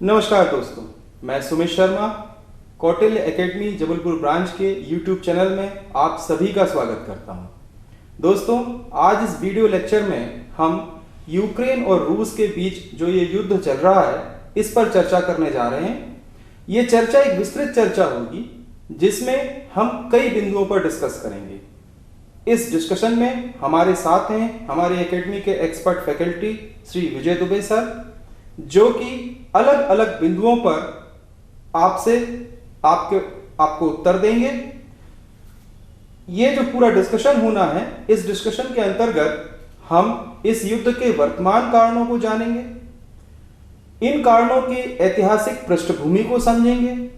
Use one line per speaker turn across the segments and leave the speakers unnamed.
नमस्कार दोस्तों, मैं सुमित शर्मा कौटिल्य एकेडमी जबलपुर ब्रांच के YouTube चैनल में आप सभी का स्वागत करता हूं। दोस्तों, आज इस वीडियो लेक्चर में हम यूक्रेन और रूस के बीच जो ये युद्ध चल रहा है इस पर चर्चा करने जा रहे हैं। ये चर्चा एक विस्तृत चर्चा होगी जिसमें हम कई बिंदुओं पर डिस्कस करेंगे। इस डिस्कशन में हमारे साथ हैं हमारे एकेडमी के expert faculty Shri Vijay Dubey sir, जो कि अलग अलग बिंदुओं पर आपको उत्तर देंगे। ये जो पूरा डिस्कशन होना है, इस डिस्कशन के अंतर्गत हम इस युद्ध के वर्तमान कारणों को जानेंगे, इन कारणों की ऐतिहासिक पृष्ठभूमि को समझेंगे।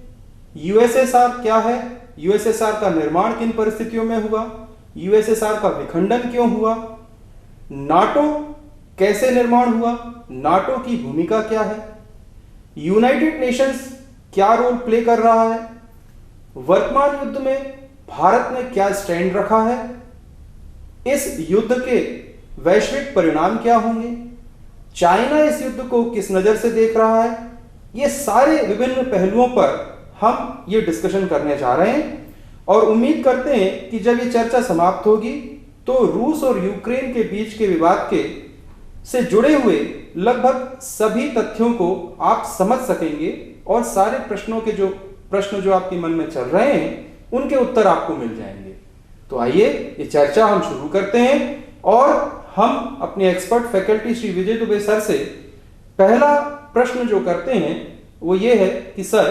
यूएसएसआर क्या है, यूएसएसआर का निर्माण किन परिस्थितियों में हुआ, यूएसएसआर का विखंडन क्यों हुआ, नाटो कैसे निर्माण हुआ, नाटो की भूमिका क्या है, यूनाइटेड नेशंस क्या रोल प्ले कर रहा है, वर्तमान युद्ध में भारत ने क्या स्टैंड रखा है, इस युद्ध के वैश्विक परिणाम क्या होंगे, चाइना इस युद्ध को किस नजर से देख रहा है। ये सारे विभिन्न पहलुओं पर हम ये डिस्कशन करने जा रहे हैं और उम्मीद करते हैं कि जब ये चर्चा समाप्त होगी तो रूस और यूक्रेन के बीच के विवाद के से जुड़े हुए लगभग सभी तथ्यों को आप समझ सकेंगे और सारे प्रश्न जो आपके मन में चल रहे हैं उनके उत्तर आपको मिल जाएंगे। तो आइए ये चर्चा हम शुरू करते हैं और हम अपने expert faculty Shri Vijay Dubey sir से पहला प्रश्न जो करते हैं वो ये है कि सर,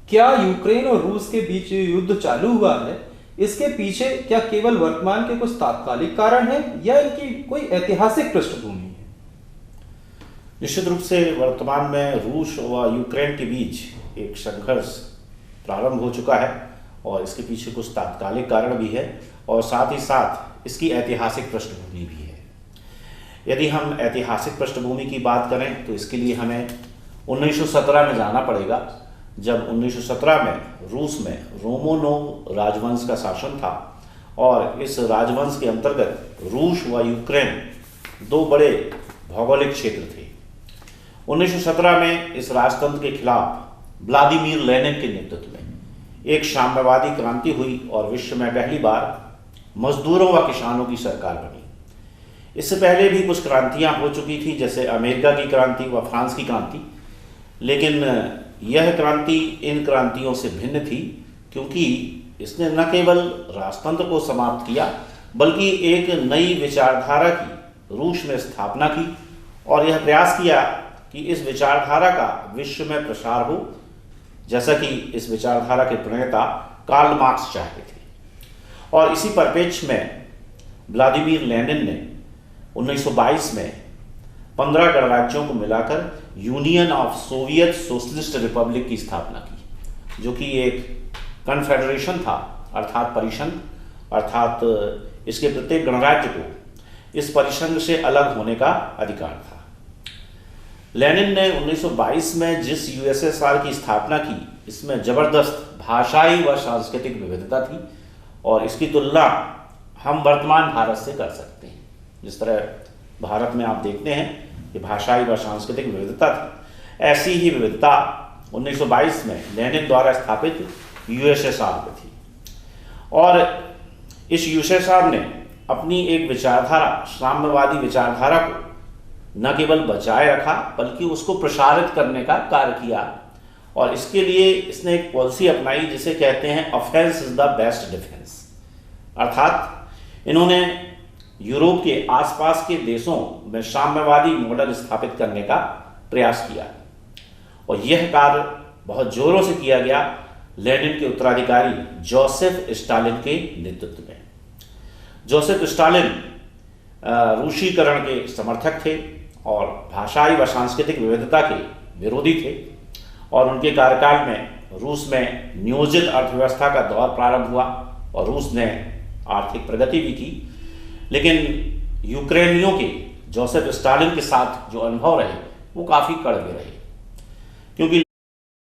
क्या यूक्रेन और रूस के बीच युद्ध चालू हुआ है, इसके पीछे क्या केवल वर्तमान के कुछ तात्कालिक कारण हैं या इनकी कोई ऐतिहासिक पृष्ठभूमि है?
निश्चित रूप से वर्तमान में रूस व यूक्रेन के बीच एक संघर्ष प्रारंभ हो चुका है और इसके पीछे कुछ तात्कालिक कारण भी है और साथ ही साथ इसकी ऐतिहासिक पृष्ठभूमि भी है। यदि हम ऐतिहासिक पृष्ठभूमि की बात करें तो इसके लिए हमें 1917 में जाना पड़ेगा, जब 1917 में रूस में रोमानोव राजवंश का शासन था और इस राजवंश के अंतर्गत रूस व यूक्रेन दो बड़े भौगोलिक क्षेत्र थे। 1917 में इस राजतंत्र के खिलाफ व्लादिमीर लेनिन के नेतृत्व में एक साम्यवादी क्रांति हुई और विश्व में पहली बार मजदूरों व किसानों की सरकार बनी। इससे पहले भी कुछ क्रांतियां हो चुकी थी, जैसे अमेरिका की क्रांति व फ्रांस की क्रांति, लेकिन यह क्रांति इन क्रांतियों से भिन्न थी क्योंकि इसने न केवल राजतंत्र को समाप्त किया बल्कि एक नई विचारधारा की रूस में स्थापना की और यह प्रयास किया कि इस विचारधारा का विश्व में प्रसार हो, जैसा कि इस विचारधारा के प्रणेता कार्ल मार्क्स चाहते थे। और इसी परिप्रेक्ष्य में व्लादिमीर लेनिन ने 1922 में 15 गणराज्यों को मिलाकर union of Soviet socialist Republic की स्थापना की, जो कि एक कन्फेडरेशन था, अर्थात परिसंघ, अर्थात इसके प्रत्येक गणराज्य को इस परिसंघ से अलग होने का अधिकार था। लेनिन ने 1922 में जिस यूएसएसआर की स्थापना की, इसमें जबरदस्त भाषाई व सांस्कृतिक विविधता थी और इसकी तुलना हम वर्तमान भारत से कर सकते हैं। जिस तरह भारत में आप देखते हैं कि भाषाई व सांस्कृतिक विविधता थी, ऐसी ही विविधता 1922 में लेनिन द्वारा स्थापित यूएसएसआर में थी। और इस यूएसएसआर ने अपनी एक विचारधारा, साम्यवादी विचारधारा को न केवल बचाए रखा बल्कि उसको प्रसारित करने का कार्य किया और इसके लिए इसने एक पॉलिसी अपनाई जिसे कहते हैं offence is the best defence. अर्थात इन्होंने यूरोप के आसपास के देशों में साम्यवादी मॉडल स्थापित करने का प्रयास किया और यह कार्य बहुत जोरों से किया गया लेनिन के उत्तराधिकारी जोसेफ स्टालिन के नेतृत्व में। जोसेफ स्टालिन रूसीकरण के समर्थक थे और भाषाई व सांस्कृतिक विविधता के विरोधी थे और उनके कार्यकाल में रूस में नियोजित अर्थव्यवस्था का दौर प्रारंभ हुआ और रूस ने आर्थिक प्रगति भी की। लेकिन यूक्रेनियों के जोसेफ स्टालिन के साथ जो अनुभव रहे वो काफ़ी कड़वे रहे, क्योंकि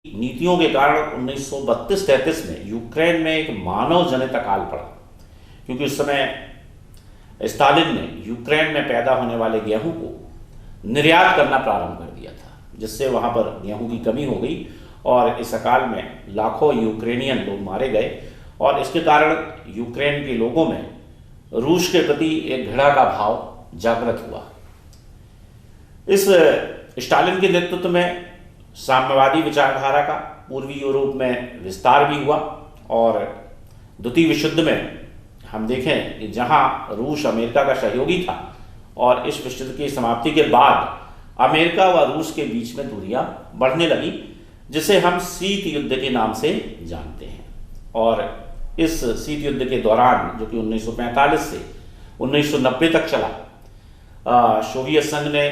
नीतियों के कारण 1932-33 में यूक्रेन में एक मानव जनित अकाल पड़ा, क्योंकि उस समय स्टालिन ने यूक्रेन में पैदा होने वाले गेहूं को निर्यात करना प्रारंभ कर दिया था, जिससे वहाँ पर गेहूं की कमी हो गई और इस अकाल में लाखों यूक्रेनियन लोग मारे गए और इसके कारण यूक्रेन के लोगों में रूस के प्रति एक घृणा का भाव जागृत हुआ। इस स्टालिन के नेतृत्व में साम्यवादी विचारधारा का पूर्वी यूरोप में विस्तार भी हुआ और द्वितीय विश्व युद्ध में हम देखें कि जहां रूस अमेरिका का सहयोगी था और इस विश्व युद्ध की समाप्ति के बाद अमेरिका व रूस के बीच में दूरियां बढ़ने लगी, जिसे हम शीत युद्ध के नाम से जानते हैं। और इस शीत युद्ध के दौरान, जो कि 1945 से 1990 तक चला, सोवियत संघ ने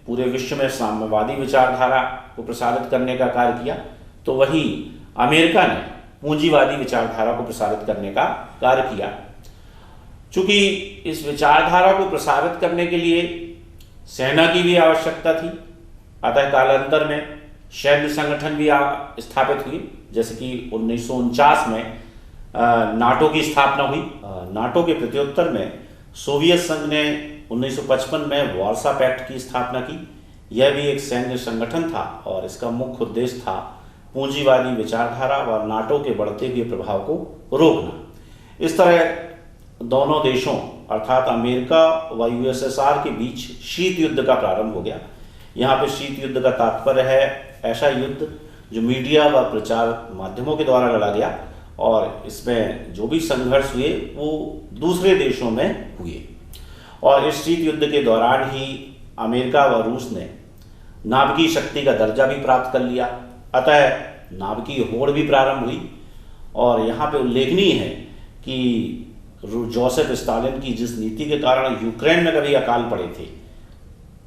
पूरे विश्व में साम्यवादी विचारधारा को प्रसारित करने का कार्य किया, तो वहीं अमेरिका ने पूंजीवादी विचारधारा को प्रसारित करने का कार्य किया। चूंकि इस विचारधारा को प्रसारित करने के लिए सेना की भी आवश्यकता थी, अतः कालांतर में सैन्य संगठन भी स्थापित हुए, जैसे कि 1949 में नाटो की स्थापना हुई। नाटो के प्रत्युत्तर में सोवियत संघ ने 1955 में वार्सा पैक्ट की स्थापना की। यह भी एक सैन्य संगठन था और इसका मुख्य उद्देश्य था पूंजीवादी विचारधारा व नाटो के बढ़ते हुए प्रभाव को रोकना। इस तरह दोनों देशों अर्थात अमेरिका व यूएसएसआर के बीच शीत युद्ध का प्रारंभ हो गया। यहाँ पे शीत युद्ध का तात्पर्य है ऐसा युद्ध जो मीडिया व प्रचार माध्यमों के द्वारा लड़ा गया और इसमें जो भी संघर्ष हुए वो दूसरे देशों में हुए। और इस शीत युद्ध के दौरान ही अमेरिका व रूस ने नाभिकीय शक्ति का दर्जा भी प्राप्त कर लिया, अतः नाभिकीय होड़ भी प्रारंभ हुई। और यहाँ पे उल्लेखनीय है कि जोसेफ स्टालिन की जिस नीति के कारण यूक्रेन में कभी अकाल पड़े थे,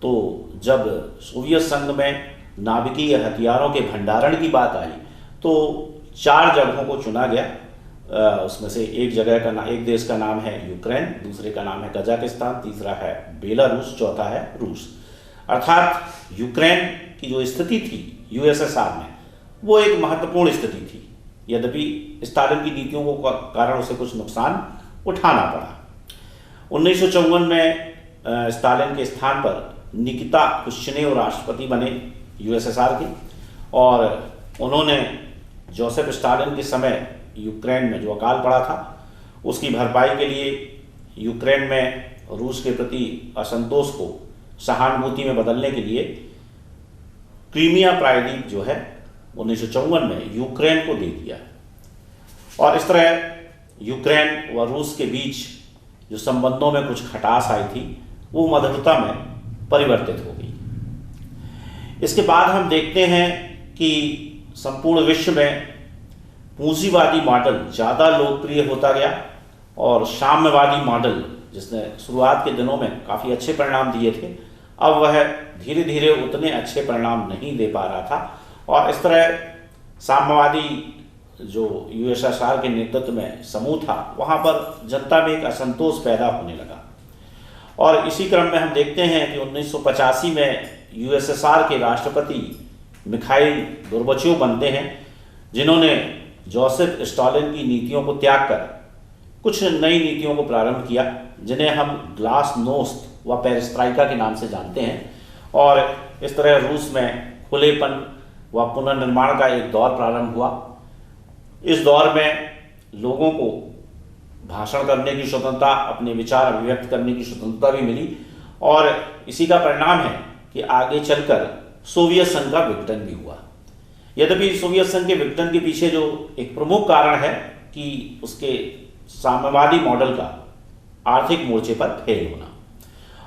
तो जब सोवियत संघ में नाभिकीय हथियारों के भंडारण की बात आई तो 4 जगहों को चुना गया। उसमें से एक देश का नाम है यूक्रेन, दूसरे का नाम है कजाकिस्तान, तीसरा है बेलारूस, चौथा है रूस। अर्थात यूक्रेन की जो स्थिति थी यूएसएसआर में वो एक महत्वपूर्ण स्थिति थी, यद्यपि स्टालिन की नीतियों को कारण उसे कुछ नुकसान उठाना पड़ा। 1954 में स्टालिन के स्थान पर निकिता क्रुश्चेव राष्ट्रपति बने यूएसएसआर के और उन्होंने जोसेफ स्टालिन के समय यूक्रेन में जो अकाल पड़ा था उसकी भरपाई के लिए यूक्रेन में रूस के प्रति असंतोष को सहानुभूति में बदलने के लिए क्रीमिया प्रायद्वीप जो है 1954 में यूक्रेन को दे दिया। और इस तरह यूक्रेन व रूस के बीच जो संबंधों में कुछ खटास आई थी वो मधुरता में परिवर्तित हो गई। इसके बाद हम देखते हैं कि संपूर्ण विश्व में पूंजीवादी मॉडल ज़्यादा लोकप्रिय होता गया और साम्यवादी मॉडल, जिसने शुरुआत के दिनों में काफ़ी अच्छे परिणाम दिए थे, अब वह धीरे धीरे उतने अच्छे परिणाम नहीं दे पा रहा था। और इस तरह साम्यवादी जो यूएसएसआर के नेतृत्व में समूह था वहाँ पर जनता में एक असंतोष पैदा होने लगा। और इसी क्रम में हम देखते हैं कि 1985 में यूएसएसआर के राष्ट्रपति मिखाइल गोर्बाचेव बनते हैं, जिन्होंने जोसेफ स्टालिन की नीतियों को त्याग कर कुछ नई नीतियों को प्रारंभ किया, जिन्हें हम ग्लासनोस्त व पेरेस्ट्राइका के नाम से जानते हैं। और इस तरह रूस में खुलेपन व पुनर्निर्माण का एक दौर प्रारंभ हुआ। इस दौर में लोगों को भाषण करने की स्वतंत्रता, अपने विचार अभिव्यक्त करने की स्वतंत्रता भी मिली और इसी का परिणाम है कि आगे चलकर सोवियत संघ का विघटन भी हुआ। यद्यपि सोवियत संघ के विघटन के पीछे जो एक प्रमुख कारण है कि उसके साम्यवादी मॉडल का आर्थिक मोर्चे पर फेल होना।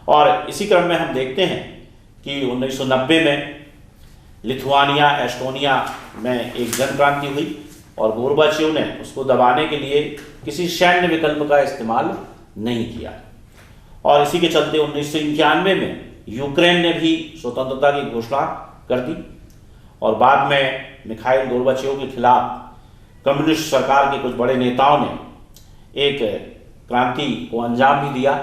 और इसी क्रम में हम देखते हैं कि 1990 में लिथुआनिया, एस्टोनिया में एक जन क्रांति हुई और गोर्बाचेव ने उसको दबाने के लिए किसी सैन्य विकल्प का इस्तेमाल नहीं किया। और इसी के चलते 1991 में यूक्रेन ने भी स्वतंत्रता की घोषणा कर दी और बाद में मिखाइल गोर्बाचेव के खिलाफ कम्युनिस्ट सरकार के कुछ बड़े नेताओं ने एक क्रांति को अंजाम भी दिया,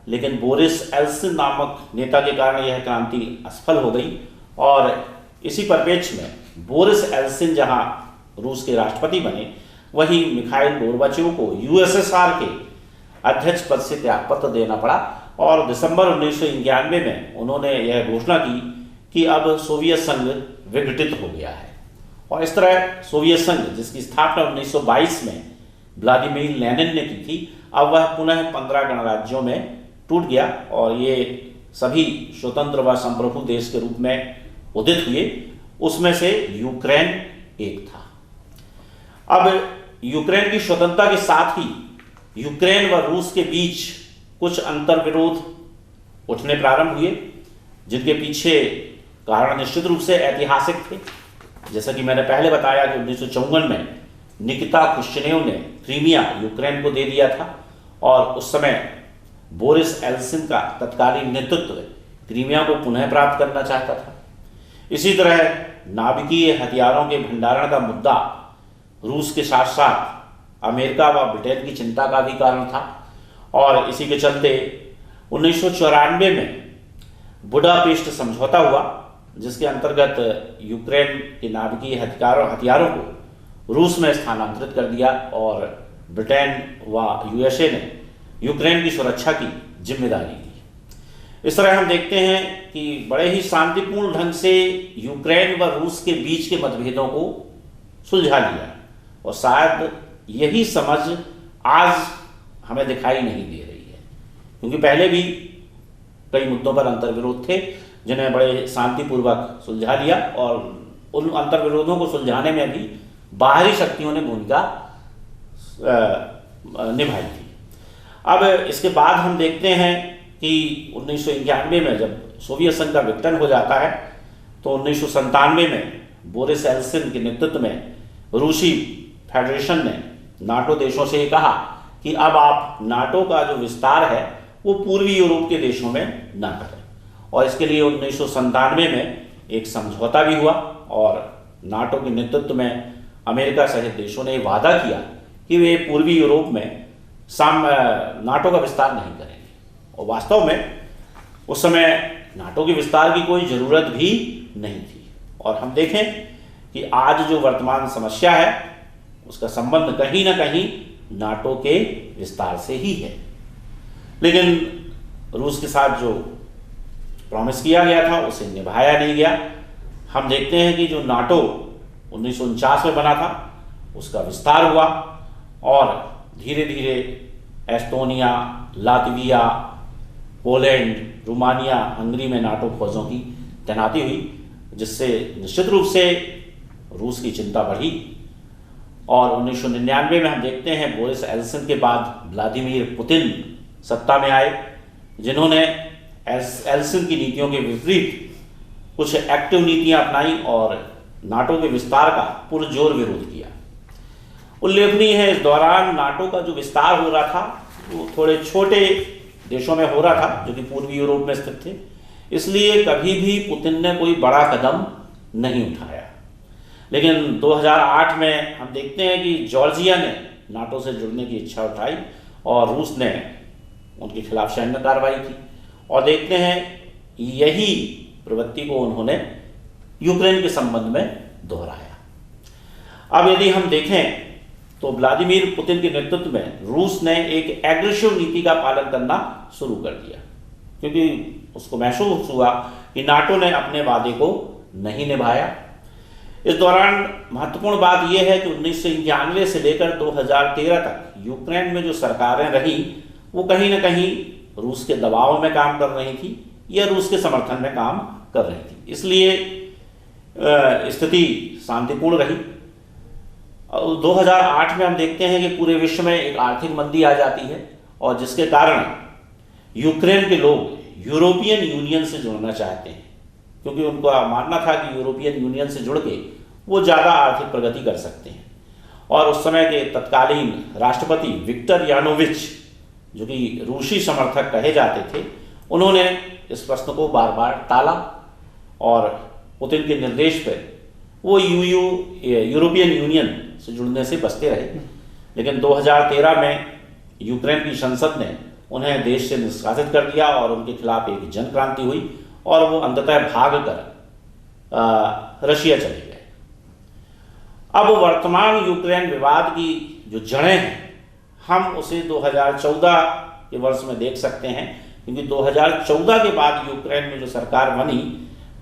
लेकिन बोरिस एल्सिन नामक नेता के कारण यह क्रांति असफल हो गई। और इसी परिप्रेक्ष्य में बोरिस एल्सिन जहां रूस के राष्ट्रपति बने, वहीं मिखाइल गोर्बाचेव को यूएसएसआर के अध्यक्ष पद से त्यागपत्र देना पड़ा और दिसंबर 1991 में उन्होंने यह घोषणा की कि अब सोवियत संघ विघटित हो गया है। और इस तरह सोवियत संघ, जिसकी स्थापना 1922 में व्लादिमीर लेनिन ने की थी, अब वह पुनः 15 गणराज्यों में टूट गया और ये सभी स्वतंत्र व संप्रभु देश के रूप में उदित हुए। उसमें से यूक्रेन एक था। अब यूक्रेन की स्वतंत्रता के साथ ही यूक्रेन व रूस के बीच कुछ अंतर्विरोध उठने प्रारंभ हुए, जिनके पीछे कारण निश्चित रूप से ऐतिहासिक थे। जैसा कि मैंने पहले बताया कि 1954 में निकिता क्रुश्चेव ने क्रीमिया यूक्रेन को दे दिया था और उस समय बोरिस एल्सिन का तत्कालीन नेतृत्व क्रीमिया को पुनः प्राप्त करना चाहता था। इसी तरह नाभिकीय हथियारों के भंडारण का मुद्दा रूस के साथ साथ अमेरिका व ब्रिटेन की चिंता का भी कारण था और इसी के चलते 1994 में बुडापेस्ट समझौता हुआ, जिसके अंतर्गत यूक्रेन के नाभिकीय हथियारों को रूस में स्थानांतरित कर दिया और ब्रिटेन व यूएसए ने यूक्रेन की सुरक्षा की जिम्मेदारी ली। इस तरह हम देखते हैं कि बड़े ही शांतिपूर्ण ढंग से यूक्रेन व रूस के बीच के मतभेदों को सुलझा लिया और शायद यही समझ आज हमें दिखाई नहीं दे रही है, क्योंकि पहले भी कई मुद्दों पर अंतर्विरोध थे जिन्हें बड़े शांतिपूर्वक सुलझा लिया और उन अंतर्विरोधों को सुलझाने में भी बाहरी शक्तियों ने भूमिका निभाई थी। अब इसके बाद हम देखते हैं कि 1991 में जब सोवियत संघ का विघटन हो जाता है तो 1997 में बोरिस एल्सिन के नेतृत्व में रूसी फेडरेशन ने नाटो देशों से कहा कि अब आप नाटो का जो विस्तार है वो पूर्वी यूरोप के देशों में न करें और इसके लिए 1997 में एक समझौता भी हुआ और नाटो के नेतृत्व में अमेरिका सहित देशों ने वादा किया कि वे पूर्वी यूरोप में नाटो का विस्तार नहीं करेंगे और वास्तव में उस समय नाटो के विस्तार की कोई ज़रूरत भी नहीं थी। और हम देखें कि आज जो वर्तमान समस्या है उसका संबंध कहीं ना कहीं नाटो के विस्तार से ही है, लेकिन रूस के साथ जो प्रॉमिस किया गया था उसे निभाया नहीं गया। हम देखते हैं कि जो नाटो 1949 में बना था उसका विस्तार हुआ और धीरे धीरे Estonia, Latvia, Poland, Romania, Hungary में नाटो फौजों की तैनाती हुई, जिससे निश्चित रूप से रूस की चिंता बढ़ी। और 1999 में हम देखते हैं बोरिस एल्सिन के बाद व्लादिमीर पुतिन सत्ता में आए, जिन्होंने एल्सिन की नीतियों के विपरीत कुछ एक्टिव नीतियां अपनाई और नाटो के विस्तार का पुरजोर विरोध किया। उल्लेखनीय है इस दौरान नाटो का जो विस्तार हो रहा था वो थोड़े छोटे देशों में हो रहा था जो कि पूर्वी यूरोप में स्थित थे, इसलिए कभी भी पुतिन ने कोई बड़ा कदम नहीं उठाया। लेकिन 2008 में हम देखते हैं कि जॉर्जिया ने नाटो से जुड़ने की इच्छा उठाई और रूस ने उनके खिलाफ सैन्य कार्रवाई की और देखते हैं यही प्रवृत्ति को उन्होंने यूक्रेन के संबंध में दोहराया। अब यदि हम देखें तो व्लादिमीर पुतिन के नेतृत्व में रूस ने एक एग्रेसिव नीति का पालन करना शुरू कर दिया, क्योंकि उसको महसूस हुआ कि नाटो ने अपने वादे को नहीं निभाया। इस दौरान महत्वपूर्ण बात यह है कि 1991 से लेकर 2013 तक यूक्रेन में जो सरकारें रहीं वो कहीं ना कहीं रूस के दबाव में काम कर रही थी या रूस के समर्थन में काम कर रही थी, इसलिए स्थिति शांतिपूर्ण रही। 2008 में हम देखते हैं कि पूरे विश्व में एक आर्थिक मंदी आ जाती है और जिसके कारण यूक्रेन के लोग यूरोपियन यूनियन से जुड़ना चाहते हैं, क्योंकि उनका मानना था कि यूरोपियन यूनियन से जुड़ के वो ज़्यादा आर्थिक प्रगति कर सकते हैं। और उस समय के तत्कालीन राष्ट्रपति विक्टर यानोविच, जो कि रूसी समर्थक कहे जाते थे, उन्होंने इस प्रश्न को बार बार टाला और पुतिन के निर्देश पर वो यूरोपियन यूनियन से जुड़ने से बचते रहे। लेकिन 2013 में यूक्रेन की संसद ने उन्हें देश से निष्कासित कर दिया और उनके खिलाफ एक जन क्रांति हुई और वो अंततः भाग कर रशिया चले गए। अब वर्तमान यूक्रेन विवाद की जो जड़ें हैं हम उसे 2014 के वर्ष में देख सकते हैं, क्योंकि 2014 के बाद यूक्रेन में जो सरकार बनी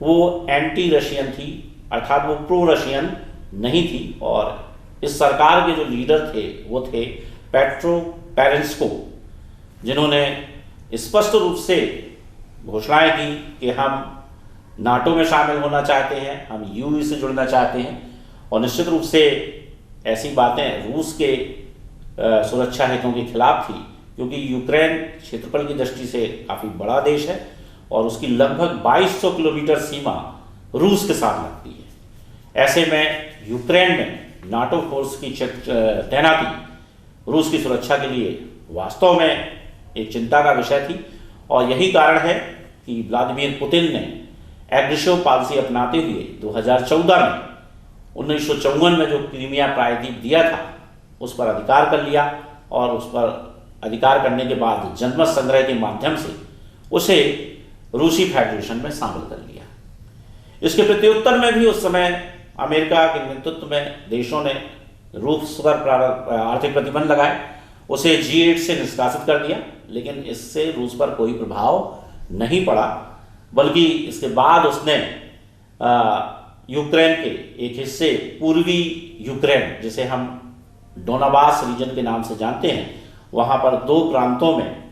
वो एंटी रशियन थी, अर्थात वो प्रो रशियन नहीं थी। और इस सरकार के जो लीडर थे वो थे पेट्रो पेरेंस्को, जिन्होंने स्पष्ट रूप से घोषणाएं की कि हम नाटो में शामिल होना चाहते हैं, हम यूयू से जुड़ना चाहते हैं। और निश्चित रूप से ऐसी बातें रूस के सुरक्षा हितों के खिलाफ थी, क्योंकि यूक्रेन क्षेत्रफल की दृष्टि से काफ़ी बड़ा देश है और उसकी लगभग 2200 किलोमीटर सीमा रूस के साथ लगती है। ऐसे में यूक्रेन में नाटो फोर्स की तैनाती रूस की सुरक्षा के लिए वास्तव में एक चिंता का विषय थी। और यही कारण है कि व्लादिमीर पुतिन ने एग्रेसिव पॉलिसी अपनाते हुए 2014 में 1954 में जो क्रीमिया प्रायद्वीप दिया था उस पर अधिकार कर लिया और उस पर अधिकार करने के बाद जनमत संग्रह के माध्यम से उसे रूसी फेडरेशन में शामिल कर लिया। इसके प्रत्युत्तर में भी उस समय अमेरिका के नेतृत्व में देशों ने रूस पर आर्थिक प्रतिबंध लगाए, उसे G8 से निष्कासित कर दिया, लेकिन इससे रूस पर कोई प्रभाव नहीं पड़ा। बल्कि इसके बाद उसने यूक्रेन के एक हिस्से, पूर्वी यूक्रेन जिसे हम डोनाबास रीजन के नाम से जानते हैं, वहाँ पर 2 प्रांतों में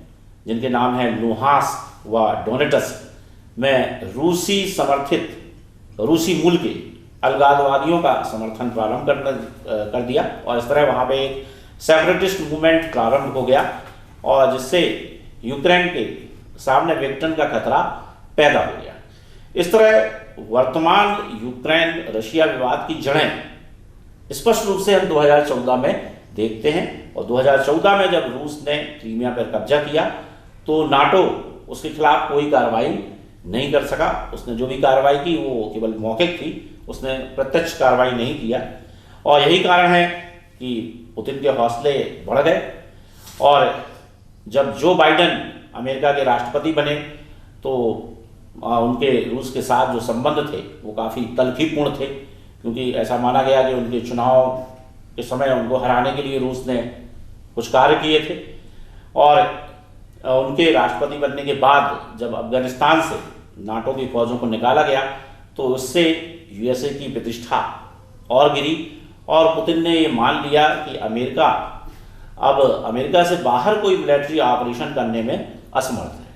जिनके नाम है लुहांस्क व डोनेट्स्क में रूसी समर्थित, रूसी मूल के अलगाववादियों का समर्थन प्रारंभ कर दिया। और इस तरह वहाँ पे एक सेपरेटिस्ट मूवमेंट प्रारंभ हो गया और जिससे यूक्रेन के सामने विघटन का खतरा पैदा हो गया। इस तरह वर्तमान यूक्रेन रशिया विवाद की जड़ें स्पष्ट रूप से हम 2014 में देखते हैं। और 2014 में जब रूस ने क्रीमिया पर कब्जा किया तो नाटो उसके खिलाफ कोई कार्रवाई नहीं कर सका। उसने जो भी कार्रवाई की वो केवल मौखिक थी, उसने प्रत्यक्ष कार्रवाई नहीं किया। और यही कारण है कि पुतिन के हौसले बढ़ गए। और जब जो बाइडेन अमेरिका के राष्ट्रपति बने तो उनके रूस के साथ जो संबंध थे वो काफ़ी तल्खीपूर्ण थे, क्योंकि ऐसा माना गया कि उनके चुनाव के समय उनको हराने के लिए रूस ने कुछ कार्य किए थे। और उनके राष्ट्रपति बनने के बाद जब अफगानिस्तान से नाटो की फौजों को निकाला गया तो उससे यूएसए की प्रतिष्ठा और गिरी और पुतिन ने ये मान लिया कि अमेरिका से बाहर कोई मिलिट्री ऑपरेशन करने में असमर्थ है।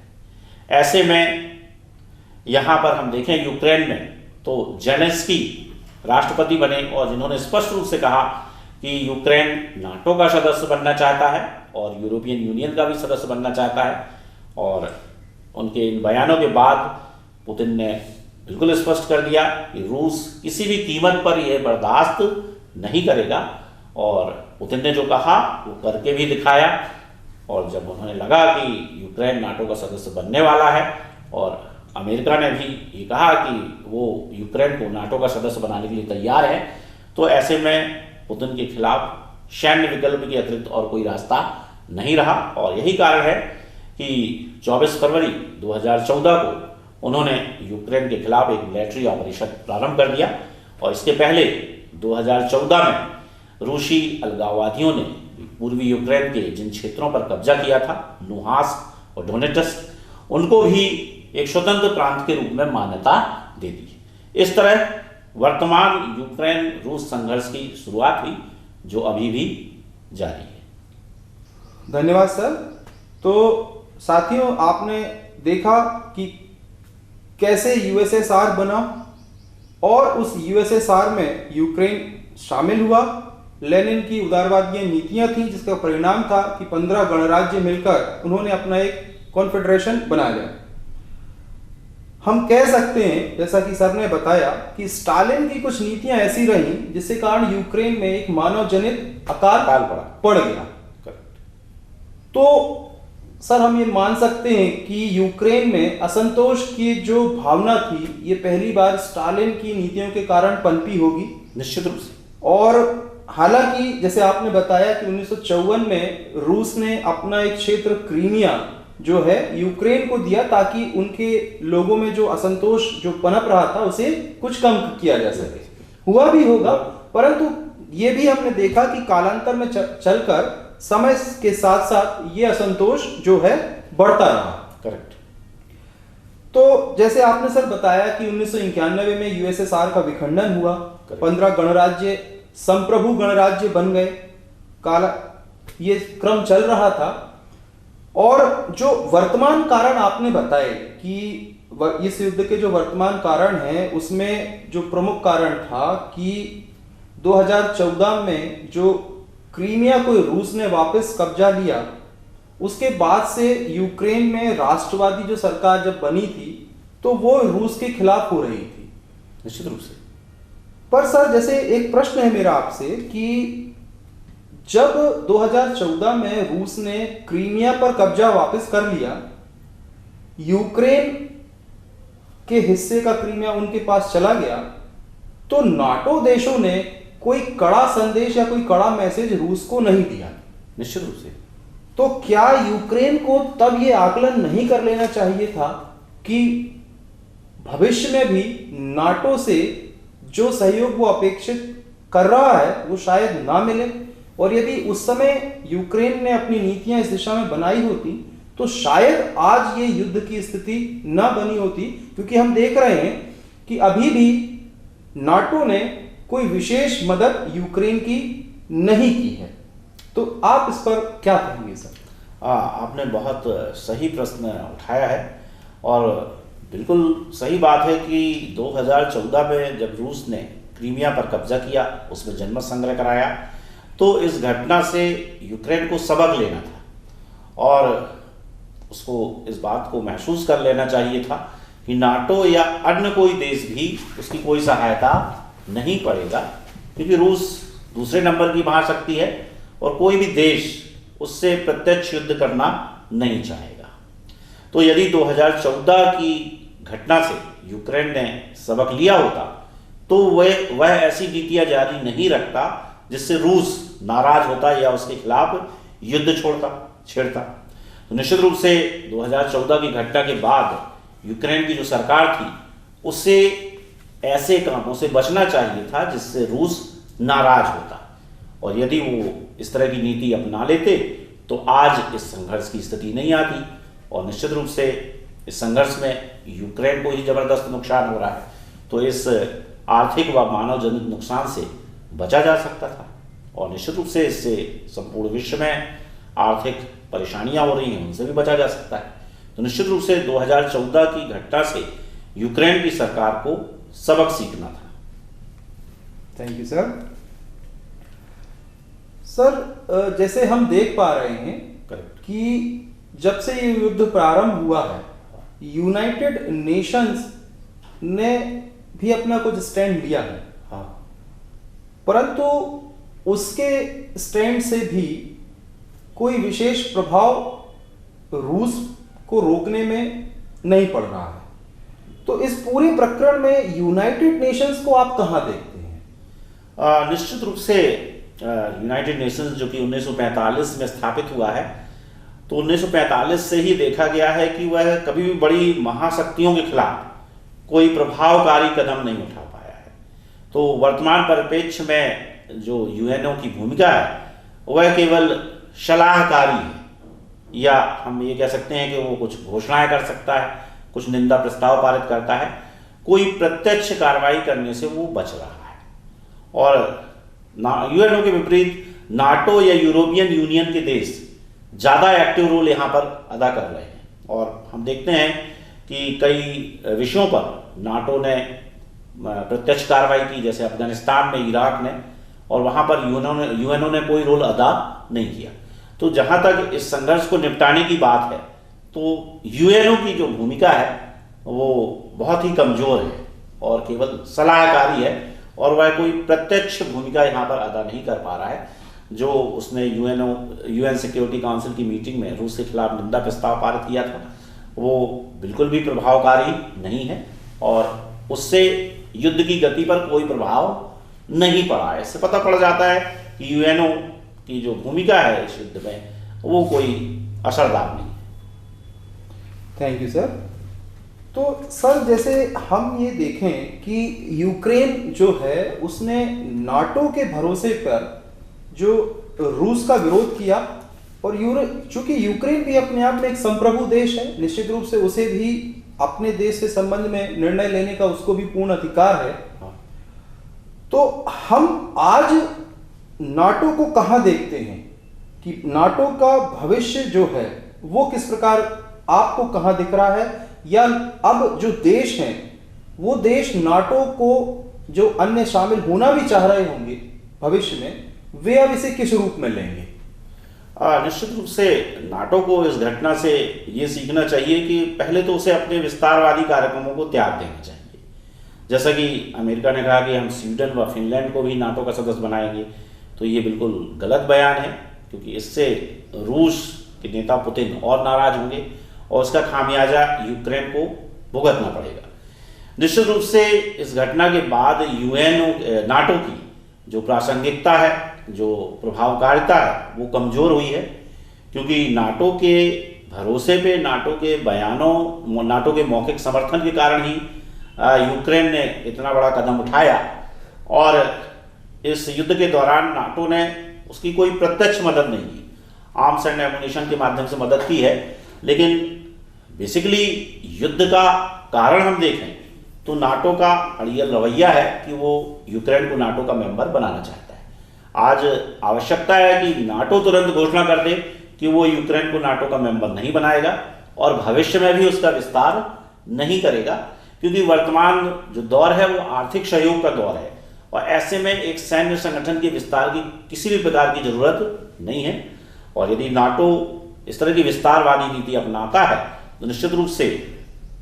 ऐसे में यहाँ पर हम देखें यूक्रेन में तो जेलेंस्की राष्ट्रपति बने और जिन्होंने स्पष्ट रूप से कहा कि यूक्रेन नाटो का सदस्य बनना चाहता है और यूरोपियन यूनियन का भी सदस्य बनना चाहता है। और उनके इन बयानों के बाद पुतिन ने बिल्कुल स्पष्ट कर दिया कि रूस किसी भी कीमत पर यह बर्दाश्त नहीं करेगा। और पुतिन ने जो कहा वो करके भी दिखाया। और जब उन्हें लगा कि यूक्रेन नाटो का सदस्य बनने वाला है और अमेरिका ने भी ये कहा कि वो यूक्रेन को नाटो का सदस्य बनाने के लिए तैयार है, तो ऐसे में पुतिन के खिलाफ सैन्य विकल्प के अतिरिक्त और कोई रास्ता नहीं रहा। और यही कारण है कि 24 फरवरी 2014 को उन्होंने यूक्रेन के खिलाफ एक मिलिट्री ऑपरेशन प्रारंभ कर दिया। और इसके पहले 2014 में रूसी अलगाववादियों ने पूर्वी यूक्रेन के जिन क्षेत्रों पर कब्जा किया था, लुहांस्क और डोनेट्स्क, उनको भी एक स्वतंत्र प्रांत के रूप में मान्यता दे दी। इस तरह वर्तमान यूक्रेन रूस संघर्ष की शुरुआत हुई जो अभी भी जारी है।
धन्यवाद सर। तो साथियों, आपने देखा कि कैसे यूएसएसआर बना और उस यूएसएसआर में यूक्रेन शामिल हुआ। लेनिन की उदारवादी नीतियां थी जिसका परिणाम था कि 15 गणराज्य मिलकर उन्होंने अपना एक कॉन्फेडरेशन बना लिया। हम कह सकते हैं, जैसा कि सर ने बताया, कि स्टालिन की कुछ नीतियां ऐसी रहीं जिसके कारण यूक्रेन में एक मानव जनित अकाल पड़ गया। तो सर हम ये मान सकते हैं कि यूक्रेन में असंतोष की जो भावना थी ये पहली बार स्टालिन की नीतियों के कारण पनपी होगी।
निश्चित रूप से।
और हालांकि जैसे आपने बताया कि 1954 में रूस ने अपना एक क्षेत्र क्रीमिया जो है यूक्रेन को दिया ताकि उनके लोगों में जो असंतोष जो पनप रहा था उसे कुछ कम किया जा सके। हुआ भी होगा, परंतु ये भी हमने देखा कि कालांतर में चलकर समय के साथ साथ ये असंतोष जो है बढ़ता रहा।
करेक्ट।
तो जैसे आपने सर बताया कि 1991 में यूएसएसआर का विखंडन हुआ, 15 गणराज्य संप्रभु गणराज्य बन गए, काला ये क्रम चल रहा था। और जो वर्तमान कारण आपने बताए कि इस युद्ध के जो वर्तमान कारण हैं उसमें जो प्रमुख कारण था कि 2014 में जो क्रीमिया को रूस ने वापस कब्जा लिया, उसके बाद से यूक्रेन में राष्ट्रवादी जो सरकार जब बनी थी तो वो रूस के खिलाफ हो रही थी।
निश्चित रूप से।
पर सर जैसे एक प्रश्न है मेरा आपसे कि जब 2014 में रूस ने क्रीमिया पर कब्जा वापस कर लिया, यूक्रेन के हिस्से का क्रीमिया उनके पास चला गया, तो नाटो देशों ने कोई कड़ा संदेश या कोई कड़ा मैसेज रूस को नहीं दिया।
निश्चित रूप से।
तो क्या यूक्रेन को तब ये आकलन नहीं कर लेना चाहिए था कि भविष्य में भी नाटो से जो सहयोग वो अपेक्षित कर रहा है वो शायद ना मिले, और यदि उस समय यूक्रेन ने अपनी नीतियां इस दिशा में बनाई होती तो शायद आज ये युद्ध की स्थिति ना बनी होती, क्योंकि हम देख रहे हैं कि अभी भी नाटो ने कोई विशेष मदद यूक्रेन की नहीं की है। तो आप इस पर क्या कहेंगे सर?
आपने बहुत सही प्रश्न उठाया है और बिल्कुल सही बात है कि 2014 में जब रूस ने क्रीमिया पर कब्जा किया, उसमें जनमत संग्रह कराया, तो इस घटना से यूक्रेन को सबक लेना था और उसको इस बात को महसूस कर लेना चाहिए था कि नाटो या अन्य कोई देश भी उसकी कोई सहायता नहीं करेगा, क्योंकि रूस दूसरे नंबर की महाशक्ति है और कोई भी देश उससे प्रत्यक्ष युद्ध करना नहीं चाहेगा। तो यदि 2014 की घटना से यूक्रेन ने सबक लिया होता तो वह ऐसी नीतियां जारी नहीं रखता जिससे रूस नाराज होता या उसके खिलाफ युद्ध छेड़ता। तो निश्चित रूप से 2014 की घटना के बाद यूक्रेन की जो सरकार थी उससे ऐसे कामों से बचना चाहिए था जिससे रूस नाराज होता, और यदि वो इस तरह की नीति अपना लेते तो आज इस संघर्ष की स्थिति नहीं आती, और निश्चित रूप से इस संघर्ष में यूक्रेन को ही जबरदस्त नुकसान हो रहा है। तो इस आर्थिक व मानव जनित नुकसान से बचा जा सकता था, और निश्चित रूप से इससे संपूर्ण विश्व में आर्थिक परेशानियां हो रही हैं उनसे भी बचा जा सकता है। तो निश्चित रूप से 2014 की घटना से यूक्रेन की सरकार को सबक सीखना था।
Thank you sir. सर जैसे हम देख पा रहे हैं कि जब से ये युद्ध प्रारंभ हुआ है, यूनाइटेड नेशंस ने भी अपना कुछ स्टैंड लिया है, परंतु उसके स्टैंड से भी कोई विशेष प्रभाव रूस को रोकने में नहीं पड़ रहा है। तो इस पूरे प्रकरण में यूनाइटेड नेशंस को आप कहां देखते हैं?
निश्चित रूप से यूनाइटेड नेशंस जो कि 1945 में स्थापित हुआ है, तो 1945 से ही देखा गया है कि वह कभी भी बड़ी महाशक्तियों के खिलाफ कोई प्रभावकारी कदम नहीं उठा पाया है। तो वर्तमान परिप्रेक्ष्य में जो यूएनओ की भूमिका है वह केवल सलाहकारी है, या हम ये कह सकते हैं कि वो कुछ घोषणाएं कर सकता है, कुछ निंदा प्रस्ताव पारित करता है, कोई प्रत्यक्ष कार्रवाई करने से वो बच रहा है। और यूएनओ के विपरीत नाटो या यूरोपियन यूनियन के देश ज़्यादा एक्टिव रोल यहाँ पर अदा कर रहे हैं, और हम देखते हैं कि कई विषयों पर नाटो ने प्रत्यक्ष कार्रवाई की, जैसे अफगानिस्तान में, इराक ने, और वहाँ पर यूएनओ ने कोई रोल अदा नहीं किया। तो जहाँ तक इस संघर्ष को निपटाने की बात है तो यूएनओ की जो भूमिका है वो बहुत ही कमज़ोर है और केवल सलाहकारी है, और वह कोई प्रत्यक्ष भूमिका यहाँ पर अदा नहीं कर पा रहा है। जो उसने यूएन सिक्योरिटी काउंसिल की मीटिंग में रूस के खिलाफ निंदा प्रस्ताव पारित किया था वो बिल्कुल भी प्रभावकारी नहीं है, और उससे युद्ध की गति पर कोई प्रभाव नहीं पड़ा है। इससे पता पड़ जाता है कि यूएनओ की जो भूमिका है इस युद्ध में वो कोई असरदार नहीं है।
Thank you sir. तो सर जैसे हम ये देखें कि यूक्रेन जो है उसने नाटो के भरोसे पर जो रूस का विरोध किया और चूंकि यूक्रेन भी अपने आप में एक संप्रभु देश है, निश्चित रूप से उसे भी अपने देश के संबंध में निर्णय लेने का उसको भी पूर्ण अधिकार है। तो हम आज नाटो को कहां देखते हैं कि नाटो का भविष्य जो है वो किस प्रकार आपको कहां दिख रहा है, या अब जो देश हैं वो देश नाटो को जो अन्य शामिल होना भी चाह रहे होंगे भविष्य में, वे अब इसे किस रूप में लेंगे?
निश्चित रूप से नाटो को इस घटना से ये सीखना चाहिए कि पहले तो उसे अपने विस्तारवादी कार्यक्रमों को त्याग देना चाहिए। जैसा कि अमेरिका ने कहा कि हम स्वीडन व फिनलैंड को भी नाटो का सदस्य बनाएंगे, तो ये बिल्कुल गलत बयान है, क्योंकि इससे रूस के नेता पुतिन और नाराज होंगे और उसका खामियाजा यूक्रेन को भुगतना पड़ेगा। निश्चित रूप से इस घटना के बाद नाटो की जो प्रासंगिकता है, जो प्रभावकारिता है, वो कमजोर हुई है, क्योंकि नाटो के भरोसे पे, नाटो के बयानों, नाटो के मौखिक समर्थन के कारण ही यूक्रेन ने इतना बड़ा कदम उठाया। और इस युद्ध के दौरान नाटो ने उसकी कोई प्रत्यक्ष मदद नहीं की, आर्म्स एंड एमुनिशन के माध्यम से मदद की है, लेकिन बेसिकली युद्ध का कारण हम देखें तो नाटो का अड़ियल रवैया है कि वो यूक्रेन को नाटो का मेंबर बनाना चाहता है। आज आवश्यकता है कि नाटो तुरंत घोषणा कर दे कि वो यूक्रेन को नाटो का मेंबर नहीं बनाएगा और भविष्य में भी उसका विस्तार नहीं करेगा, क्योंकि वर्तमान जो दौर है वो आर्थिक सहयोग का दौर है और ऐसे में एक सैन्य संगठन के विस्तार की किसी भी प्रकार की जरूरत नहीं है। और यदि नाटो इस तरह की विस्तारवादी नीति अपनाता है तो निश्चित रूप से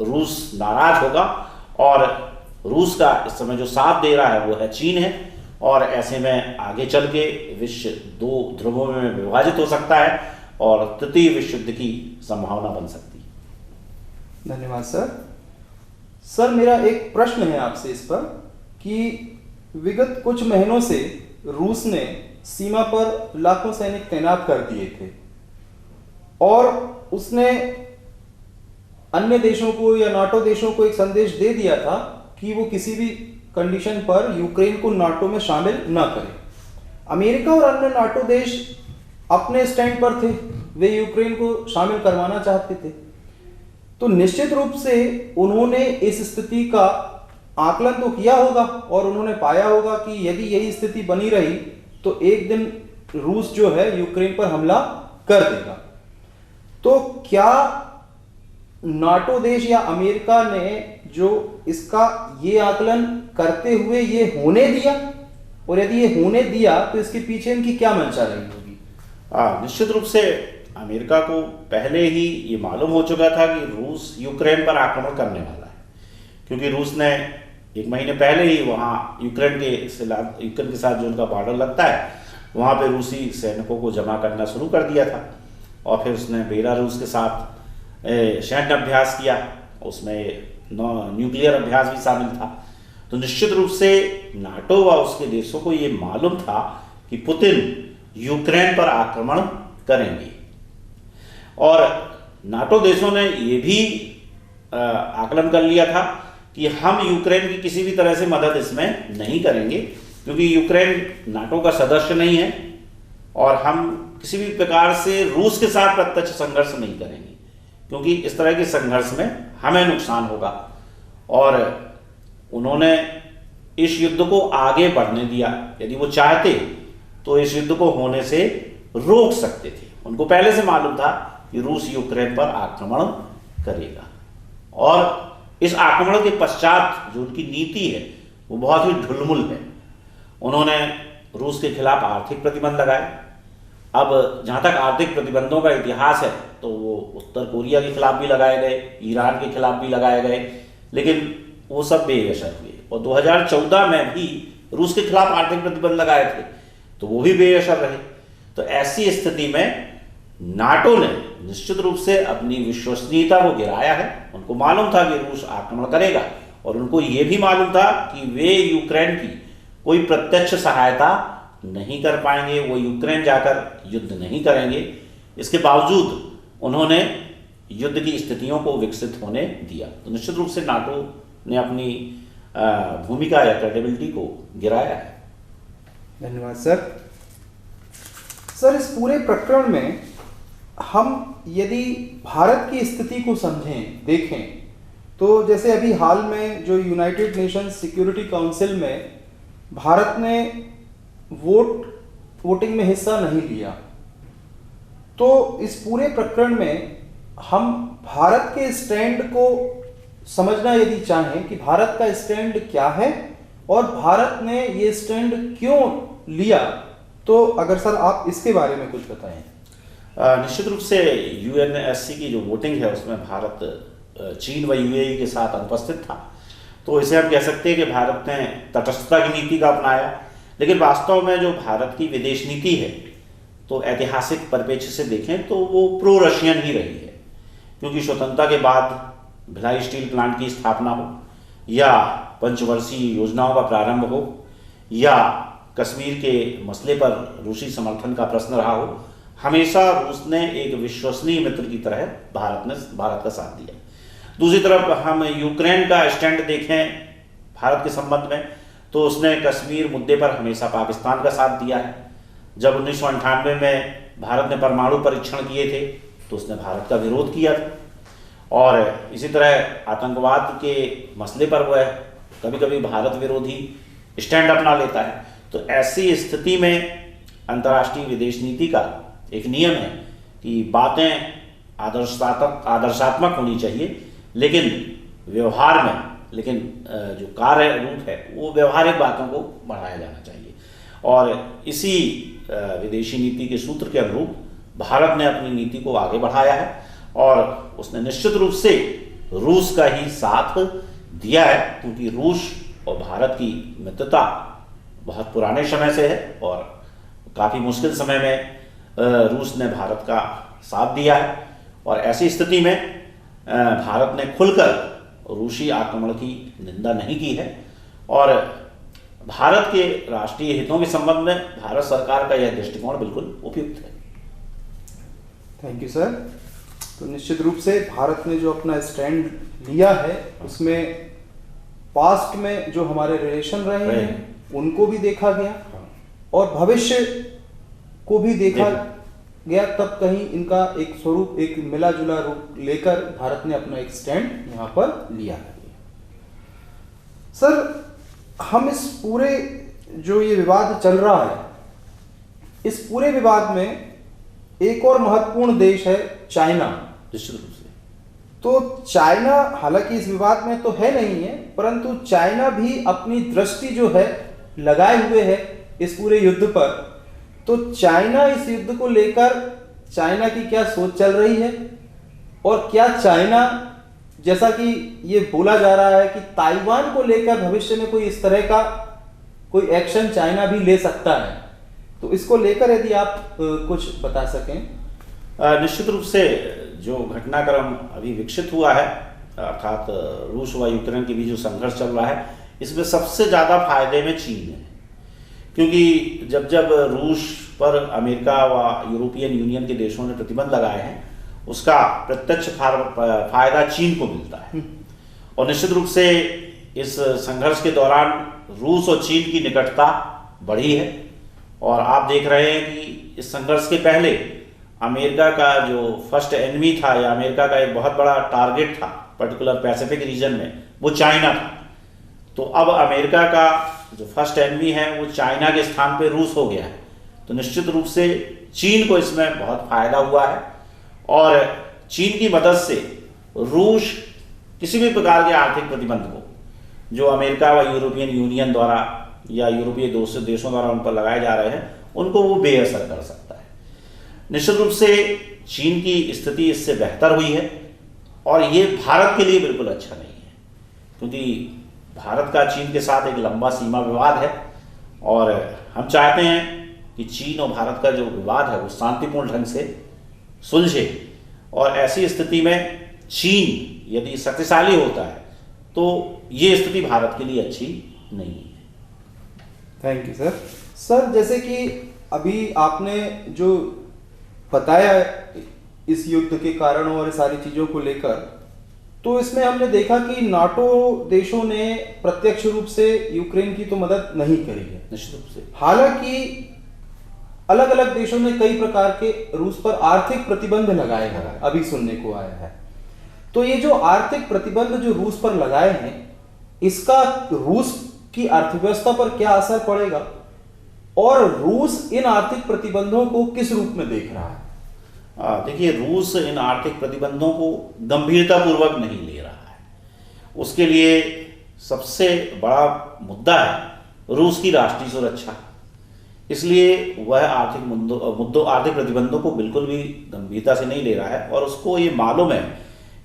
रूस नाराज होगा, और रूस का इस समय जो साथ दे रहा है वो है चीन है, और ऐसे में आगे चल के विश्व दो ध्रुवों में विभाजित हो सकता है और तृतीय विश्व युद्ध की संभावना बन सकती है।
धन्यवाद सर। सर, मेरा एक प्रश्न है आपसे इस पर कि विगत कुछ महीनों से रूस ने सीमा पर लाखों सैनिक तैनात कर दिए थे और उसने अन्य देशों को या नाटो देशों को एक संदेश दे दिया था कि वो किसी भी कंडीशन पर यूक्रेन को नाटो में शामिल न करे। अमेरिका और अन्य नाटो देश अपने स्टैंड पर थे, वे यूक्रेन को शामिल करवाना चाहते थे। तो निश्चित रूप से उन्होंने इस स्थिति का आकलन तो किया होगा और उन्होंने पाया होगा कि यदि यही स्थिति बनी रही तो एक दिन रूस जो है यूक्रेन पर हमला कर देगा। तो क्या नाटो देश या अमेरिका ने जो इसका ये आकलन करते हुए ये होने दिया, और यदि ये होने दिया तो इसके पीछे इनकी क्या मंशा रही होगी?
निश्चित रूप से अमेरिका को पहले ही ये मालूम हो चुका था कि रूस यूक्रेन पर आक्रमण करने वाला है, क्योंकि रूस ने एक महीने पहले ही वहाँ यूक्रेन के साथ जो उनका बॉर्डर लगता है वहाँ पे रूसी सैनिकों को जमा करना शुरू कर दिया था, और फिर उसने बेलारूस के साथ सैन्य अभ्यास किया, उसमें न्यूक्लियर अभ्यास भी शामिल था। तो निश्चित रूप से नाटो व उसके देशों को ये मालूम था कि पुतिन यूक्रेन पर आक्रमण करेंगे, और नाटो देशों ने ये भी आकलन कर लिया था कि हम यूक्रेन की किसी भी तरह से मदद इसमें नहीं करेंगे, क्योंकि यूक्रेन नाटो का सदस्य नहीं है और हम किसी भी प्रकार से रूस के साथ प्रत्यक्ष संघर्ष नहीं करेंगे, क्योंकि इस तरह के संघर्ष में हमें नुकसान होगा। और उन्होंने इस युद्ध को आगे बढ़ने दिया। यदि वो चाहते तो इस युद्ध को होने से रोक सकते थे। उनको पहले से मालूम था कि रूस यूक्रेन पर आक्रमण करेगा, और इस आक्रमण के पश्चात जो उनकी नीति है वो बहुत ही ढुलमुल है। उन्होंने रूस के खिलाफ आर्थिक प्रतिबंध लगाए। अब जहाँ तक आर्थिक प्रतिबंधों का इतिहास है तो वो उत्तर कोरिया के खिलाफ भी लगाए गए, ईरान के खिलाफ भी लगाए गए, लेकिन वो सब बेअसर हुए। और 2014 में भी रूस के खिलाफ आर्थिक प्रतिबंध लगाए थे तो वो भी बेअसर रहे। तो ऐसी स्थिति में नाटो ने निश्चित रूप से अपनी विश्वसनीयता को गिराया है। उनको मालूम था कि रूस आक्रमण करेगा, और उनको ये भी मालूम था कि वे यूक्रेन की कोई प्रत्यक्ष सहायता नहीं कर पाएंगे, वो यूक्रेन जाकर युद्ध नहीं करेंगे। इसके बावजूद उन्होंने युद्ध की स्थितियों को विकसित होने दिया। तो निश्चित रूप से नाटो ने अपनी भूमिका या क्रेडिबिलिटी को गिराया है।
धन्यवाद सर। सर, इस पूरे प्रकरण में हम यदि भारत की स्थिति को समझें, देखें, तो जैसे अभी हाल में जो यूनाइटेड नेशंस सिक्योरिटी काउंसिल में भारत ने वोटिंग में हिस्सा नहीं लिया, तो इस पूरे प्रकरण में हम भारत के स्टैंड को समझना यदि चाहें कि भारत का स्टैंड क्या है और भारत ने ये स्टैंड क्यों लिया, तो अगर सर आप इसके बारे में कुछ बताएं।
निश्चित रूप से यूएनएससी की जो वोटिंग है उसमें भारत चीन व यूएई के साथ अनुपस्थित था, तो इसे हम कह सकते हैं कि भारत ने तटस्थता की नीति का अपनाया। लेकिन वास्तव में जो भारत की विदेश नीति है, तो ऐतिहासिक परिप्रेक्ष्य से देखें तो वो प्रो रशियन ही रही है, क्योंकि स्वतंत्रता के बाद भिलाई स्टील प्लांट की स्थापना हो या पंचवर्षीय योजनाओं का प्रारंभ हो या कश्मीर के मसले पर रूसी समर्थन का प्रश्न रहा हो, हमेशा रूस ने एक विश्वसनीय मित्र की तरह भारत का साथ दिया। दूसरी तरफ हम यूक्रेन का स्टैंड देखें भारत के संबंध में, तो उसने कश्मीर मुद्दे पर हमेशा पाकिस्तान का साथ दिया है। जब 1998 में भारत ने परमाणु परीक्षण किए थे तो उसने भारत का विरोध किया था, और इसी तरह आतंकवाद के मसले पर वह कभी कभी भारत विरोधी स्टैंड अपना लेता है। तो ऐसी स्थिति में अंतर्राष्ट्रीय विदेश नीति का एक नियम है कि बातें आदर्शात्मक होनी चाहिए, लेकिन व्यवहार में, लेकिन जो कार्य रूप है वो व्यवहारिक बातों को बढ़ाया जाना चाहिए। और इसी विदेशी नीति के सूत्र के अनुरूप भारत ने अपनी नीति को आगे बढ़ाया है, और उसने निश्चित रूप से रूस का ही साथ दिया है, क्योंकि रूस और भारत की मित्रता बहुत पुराने समय से है और काफ़ी मुश्किल समय में रूस ने भारत का साथ दिया है। और ऐसी स्थिति में भारत ने खुलकर रूसी आक्रमण की निंदा नहीं की है, और भारत के राष्ट्रीय हितों के संबंध में भारत सरकार का यह दृष्टिकोण बिल्कुल उपयुक्त है।
Thank you sir. तो निश्चित रूप से भारत ने जो अपना स्टैंड लिया है उसमें पास्ट में जो हमारे रिलेशन रहे हैं उनको भी देखा गया और भविष्य को भी देखा गया, तब कहीं इनका एक स्वरूप, एक मिला जुला रूप लेकर भारत ने अपना एक स्टैंड यहाँ पर लिया है। सर, हम इस पूरे जो ये विवाद चल रहा है, इस पूरे विवाद में एक और महत्वपूर्ण देश है चाइना।
निश्चित रूप से
तो चाइना हालांकि इस विवाद में तो है नहीं है, परंतु चाइना भी अपनी दृष्टि जो है लगाए हुए है इस पूरे युद्ध पर। तो चाइना इस युद्ध को लेकर चाइना की क्या सोच चल रही है, और क्या चाइना, जैसा कि ये बोला जा रहा है कि ताइवान को लेकर भविष्य में कोई इस तरह का कोई एक्शन चाइना भी ले सकता है, तो इसको लेकर यदि आप कुछ बता सकें।
निश्चित रूप से जो घटनाक्रम अभी विकसित हुआ है, अर्थात रूस व यूक्रेन के बीच जो संघर्ष चल रहा है, इसमें सबसे ज़्यादा फायदे में चीन है, क्योंकि जब जब रूस पर अमेरिका व यूरोपियन यूनियन के देशों ने प्रतिबंध लगाए हैं, उसका प्रत्यक्ष फायदा चीन को मिलता है। और निश्चित रूप से इस संघर्ष के दौरान रूस और चीन की निकटता बढ़ी है, और आप देख रहे हैं कि इस संघर्ष के पहले अमेरिका का जो फर्स्ट एनिमी था, या अमेरिका का एक बहुत बड़ा टारगेट था पर्टिकुलर पैसिफिक रीजन में, वो चाइना था। तो अब अमेरिका का जो फर्स्ट एनिमी है वो चाइना के स्थान पे रूस हो गया है। तो निश्चित रूप से चीन को इसमें बहुत फायदा हुआ है, और चीन की मदद से रूस किसी भी प्रकार के आर्थिक प्रतिबंध को जो अमेरिका व यूरोपियन यूनियन द्वारा या यूरोपीय देशों द्वारा उन पर लगाए जा रहे हैं, उनको वो बेअसर कर सकता है। निश्चित रूप से चीन की स्थिति इससे बेहतर हुई है, और ये भारत के लिए बिल्कुल अच्छा नहीं है, क्योंकि भारत का चीन के साथ एक लंबा सीमा विवाद है, और हम चाहते हैं कि चीन और भारत का जो विवाद है वो शांतिपूर्ण ढंग से सुलझे। और ऐसी स्थिति में चीन यदि शक्तिशाली होता है तो ये स्थिति भारत के लिए अच्छी नहीं है।
Thank you sir. सर, जैसे कि अभी आपने जो बताया इस युद्ध के कारण और सारी चीज़ों को लेकर, तो इसमें हमने देखा कि नाटो देशों ने प्रत्यक्ष रूप से यूक्रेन की तो मदद नहीं करी है।
निश्चित रूप से
हालांकि अलग अलग देशों ने कई प्रकार के रूस पर आर्थिक प्रतिबंध लगाए हैं, अभी सुनने को आया है। तो ये जो आर्थिक प्रतिबंध जो रूस पर लगाए हैं, इसका रूस की अर्थव्यवस्था पर क्या असर पड़ेगा और रूस इन आर्थिक प्रतिबंधों को किस रूप में देख रहा है?
देखिए, रूस इन आर्थिक प्रतिबंधों को गंभीरतापूर्वक नहीं ले रहा है। उसके लिए सबसे बड़ा मुद्दा है रूस की राष्ट्रीय सुरक्षा। इसलिए वह आर्थिक प्रतिबंधों को बिल्कुल भी गंभीरता से नहीं ले रहा है। और उसको ये मालूम है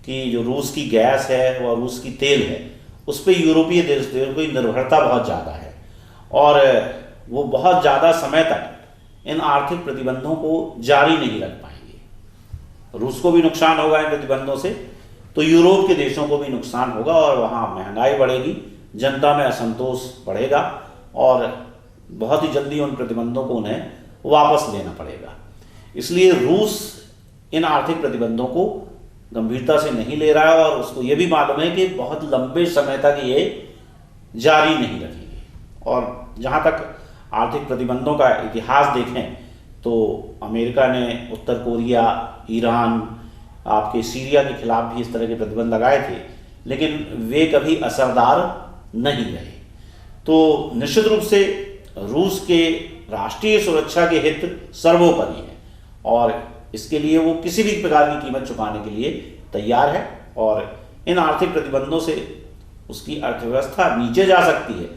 कि जो रूस की गैस है और रूस की तेल है, उस पर यूरोपीय देशों की निर्भरता बहुत ज़्यादा है और वो बहुत ज़्यादा समय तक इन आर्थिक प्रतिबंधों को जारी नहीं रख पाएंगे। रूस को भी नुकसान होगा इन प्रतिबंधों से, तो यूरोप के देशों को भी नुकसान होगा और वहाँ महंगाई बढ़ेगी, जनता में असंतोष बढ़ेगा और बहुत ही जल्दी उन प्रतिबंधों को उन्हें वापस लेना पड़ेगा। इसलिए रूस इन आर्थिक प्रतिबंधों को गंभीरता से नहीं ले रहा है और उसको ये भी मालूम है कि बहुत लंबे समय तक ये जारी नहीं रखेंगे। और जहाँ तक आर्थिक प्रतिबंधों का इतिहास देखें तो अमेरिका ने उत्तर कोरिया, ईरान, आपके सीरिया के खिलाफ भी इस तरह के प्रतिबंध लगाए थे, लेकिन वे कभी असरदार नहीं रहे। तो निश्चित रूप से रूस के राष्ट्रीय सुरक्षा के हित सर्वोपरि है और इसके लिए वो किसी भी प्रकार की कीमत चुकाने के लिए तैयार है। और इन आर्थिक प्रतिबंधों से उसकी अर्थव्यवस्था नीचे जा सकती है,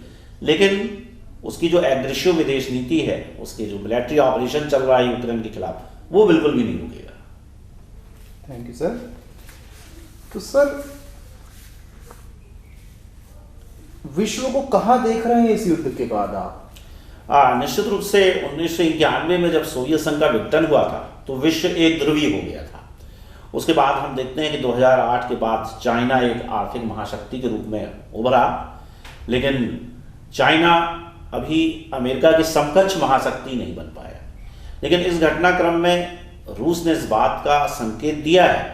लेकिन उसकी जो एग्रेसिव विदेश नीति है, उसके जो मिलिट्री ऑपरेशन चल रहा है यूक्रेन के खिलाफ, वो बिल्कुल भी नहीं रुकेगा।
Thank you sir. तो सर, विश्व को कहां देख रहे हैं इस युद्ध के बाद आप?
निश्चित रूप से 1991 में जब सोवियत संघ का विघटन हुआ था तो विश्व एक ध्रुवीय हो गया था। उसके बाद हम देखते हैं कि 2008 के बाद चाइना एक आर्थिक महाशक्ति के रूप में उभरा, लेकिन चाइना अभी अमेरिका की समकक्ष महाशक्ति नहीं बन पाया। लेकिन इस घटनाक्रम में रूस ने इस बात का संकेत दिया है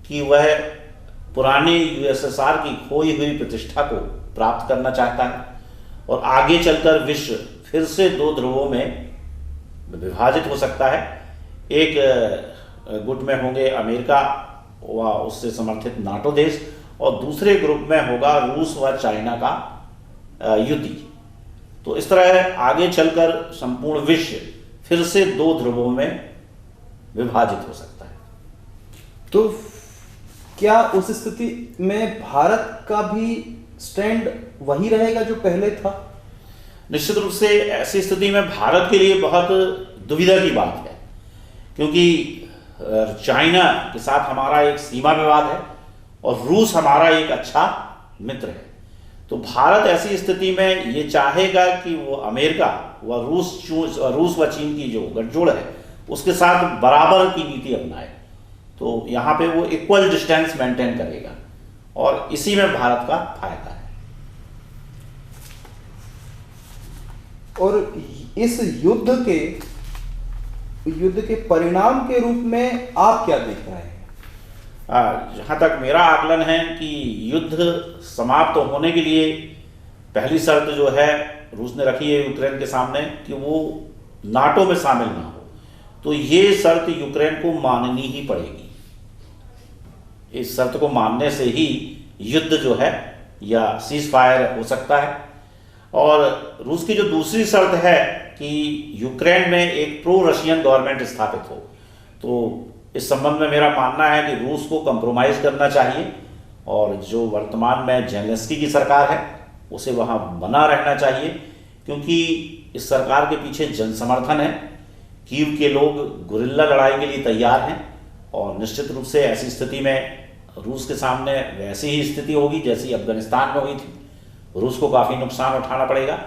कि वह पुराने यूएसएसआर की खोई हुई प्रतिष्ठा को प्राप्त करना चाहता है और आगे चलकर विश्व फिर से दो ध्रुवों में विभाजित हो सकता है। एक गुट में होंगे अमेरिका व उससे समर्थित नाटो देश और दूसरे ग्रुप में होगा रूस व चाइना का युद्धि। तो इस तरह आगे चलकर संपूर्ण विश्व फिर से दो ध्रुवों में विभाजित हो सकता है।
तो क्या उस स्थिति में भारत का भी स्टैंड वही रहेगा जो पहले था?
निश्चित रूप से ऐसी स्थिति में भारत के लिए बहुत दुविधा की बात है, क्योंकि चाइना के साथ हमारा एक सीमा विवाद है और रूस हमारा एक अच्छा मित्र है। तो भारत ऐसी स्थिति में ये चाहेगा कि वो अमेरिका व रूस व चीन की जो गठजोड़ है उसके साथ बराबर की नीति अपनाए। तो यहाँ पे वो इक्वल डिस्टेंस मेंटेन करेगा और इसी में भारत का फायदा है।
और इस युद्ध के परिणाम के रूप में आप क्या देख रहे हैं?
जहाँ तक मेरा आकलन है कि युद्ध समाप्त होने के लिए पहली शर्त जो है रूस ने रखी है यूक्रेन के सामने कि वो नाटो में शामिल ना हो। तो ये शर्त यूक्रेन को माननी ही पड़ेगी। इस शर्त को मानने से ही युद्ध जो है या सीज फायर हो सकता है। और रूस की जो दूसरी शर्त है कि यूक्रेन में एक प्रो रशियन गवर्नमेंट स्थापित हो, तो इस संबंध में मेरा मानना है कि रूस को कंप्रोमाइज करना चाहिए और जो वर्तमान में जेलेंस्की की सरकार है उसे वहाँ बना रहना चाहिए, क्योंकि इस सरकार के पीछे जन समर्थन है। कीव के लोग गुरिल्ला लड़ाई के लिए तैयार हैं और निश्चित रूप से ऐसी स्थिति में रूस के सामने वैसी ही स्थिति होगी जैसी अफगानिस्तान में हुई थी। रूस को काफ़ी नुकसान उठाना पड़ेगा।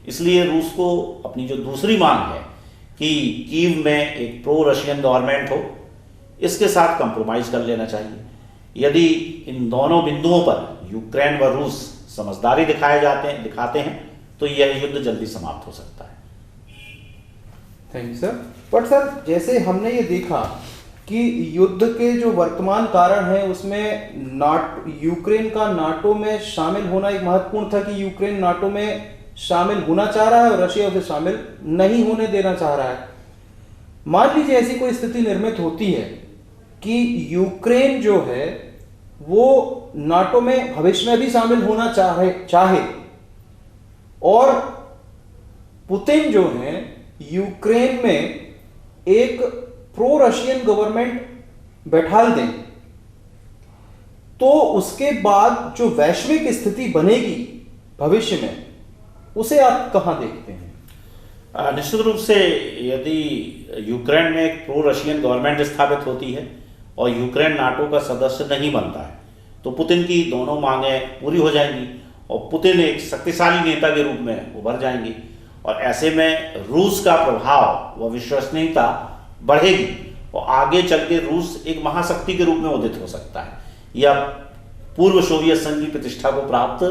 इसलिए रूस को अपनी जो दूसरी मांग है कि कीव में एक प्रो रशियन गवर्नमेंट हो, इसके साथ कंप्रोमाइज कर लेना चाहिए। यदि इन दोनों बिंदुओं पर यूक्रेन व रूस समझदारी दिखाते हैं तो यह युद्ध जल्दी समाप्त हो सकता है।
Thank you sir. But sir, जैसे हमने ये देखा कि युद्ध के जो वर्तमान कारण है उसमें यूक्रेन का नाटो में शामिल होना एक महत्वपूर्ण था कि यूक्रेन नाटो में शामिल होना चाह रहा है और रशिया उसे शामिल नहीं होने देना चाह रहा है। मान लीजिए ऐसी कोई स्थिति निर्मित होती है कि यूक्रेन जो है वो नाटो में भविष्य में भी शामिल होना चाहे और पुतिन जो है यूक्रेन में एक प्रो रशियन गवर्नमेंट बैठाल दें, तो उसके बाद जो वैश्विक स्थिति बनेगी भविष्य में, उसे आप कहां देखते हैं?
निश्चित रूप से यदि यूक्रेन में एक प्रो रशियन गवर्नमेंट स्थापित होती है और यूक्रेन नाटो का सदस्य नहीं बनता है, तो पुतिन की दोनों मांगें पूरी हो जाएंगी और पुतिन एक शक्तिशाली नेता के रूप में उभर जाएंगे और ऐसे में रूस का प्रभाव व विश्वसनीयता बढ़ेगी और आगे चल के रूस एक महाशक्ति के रूप में उदित हो सकता है या पूर्व सोवियत संघ की प्रतिष्ठा को प्राप्त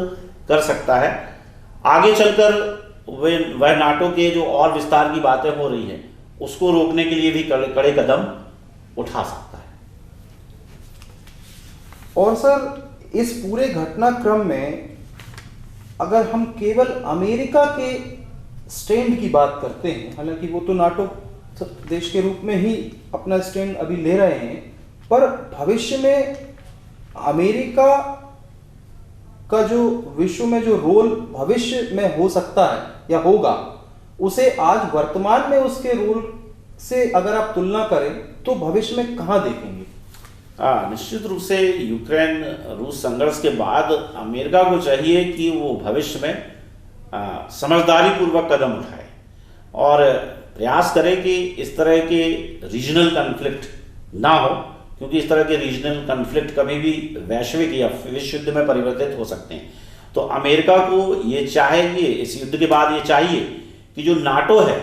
कर सकता है। आगे चलकर वह नाटो के जो और विस्तार की बातें हो रही हैं उसको रोकने के लिए भी कड़े कदम उठा सकता है।
और सर, इस पूरे घटनाक्रम में अगर हम केवल अमेरिका के स्टैंड की बात करते हैं, हालांकि वो तो नाटो देश के रूप में ही अपना स्टैंड अभी ले रहे हैं, पर भविष्य में अमेरिका का जो विश्व में जो रोल भविष्य में हो सकता है या होगा, उसे आज वर्तमान में उसके रोल से अगर आप तुलना करें तो भविष्य में कहां देखेंगे?
निश्चित रूप से यूक्रेन रूस संघर्ष के बाद अमेरिका को चाहिए कि वो भविष्य में समझदारी पूर्वक कदम उठाए और प्रयास करे कि इस तरह के रीजनल कॉन्फ्लिक्ट ना हो, क्योंकि इस तरह के रीजनल कॉन्फ्लिक्ट कभी भी वैश्विक या विश्व युद्ध में परिवर्तित हो सकते हैं। तो अमेरिका को ये चाहिए, इस युद्ध के बाद ये चाहिए कि जो नाटो है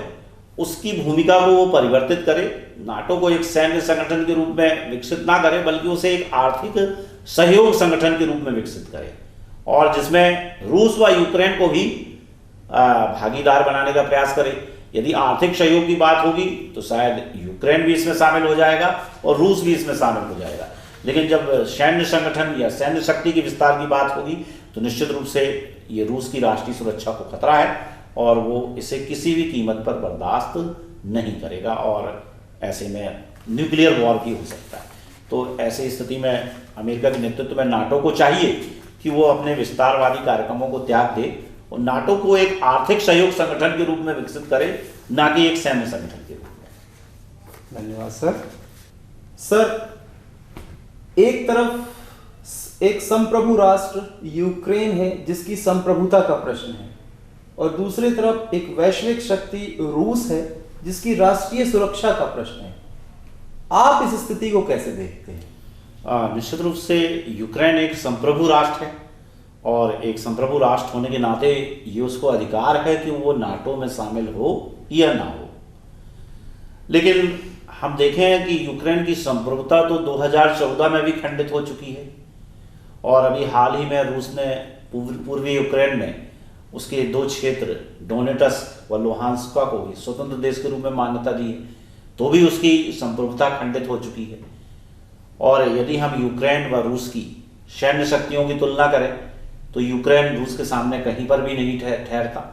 उसकी भूमिका को वो परिवर्तित करे, नाटो को एक सैन्य संगठन के रूप में विकसित ना करे बल्कि उसे एक आर्थिक सहयोग संगठन के रूप में विकसित करे और जिसमें रूस व यूक्रेन को भी भागीदार बनाने का प्रयास करे। यदि आर्थिक सहयोग की बात होगी तो शायद यूक्रेन भी इसमें शामिल हो जाएगा और रूस भी इसमें शामिल हो जाएगा, लेकिन जब सैन्य संगठन या सैन्य शक्ति के विस्तार की बात होगी तो निश्चित रूप से ये रूस की राष्ट्रीय सुरक्षा को खतरा है और वो इसे किसी भी कीमत पर बर्दाश्त नहीं करेगा और ऐसे में न्यूक्लियर वॉर भी हो सकता है। तो ऐसी स्थिति में अमेरिका के नेतृत्व में नाटो को चाहिए कि वो अपने विस्तारवादी कार्यक्रमों को त्याग दे और नाटो को एक आर्थिक सहयोग संगठन के रूप में विकसित करे, ना कि एक सैन्य संगठन के रूप में।
धन्यवाद सर। सर, एक तरफ एक संप्रभु राष्ट्र यूक्रेन है जिसकी संप्रभुता का प्रश्न है और दूसरी तरफ एक वैश्विक शक्ति रूस है जिसकी राष्ट्रीय सुरक्षा का प्रश्न है। आप इस स्थिति को कैसे देखते हैं?
निश्चित रूप से यूक्रेन एक संप्रभु राष्ट्र है और एक संप्रभु राष्ट्र होने के नाते ये उसको अधिकार है कि वो नाटो में शामिल हो या ना हो, लेकिन हम देखें कि यूक्रेन की संप्रभुता तो 2014 में भी खंडित हो चुकी है और अभी हाल ही में रूस ने पूर्वी यूक्रेन में उसके 2 क्षेत्र डोनेटस्क व लुहांस्क को भी स्वतंत्र देश के रूप में मान्यता दी है, तो भी उसकी संप्रभुता खंडित हो चुकी है। और यदि हम यूक्रेन व रूस की सैन्य शक्तियों की तुलना करें तो यूक्रेन रूस के सामने कहीं पर भी नहीं ठहरता।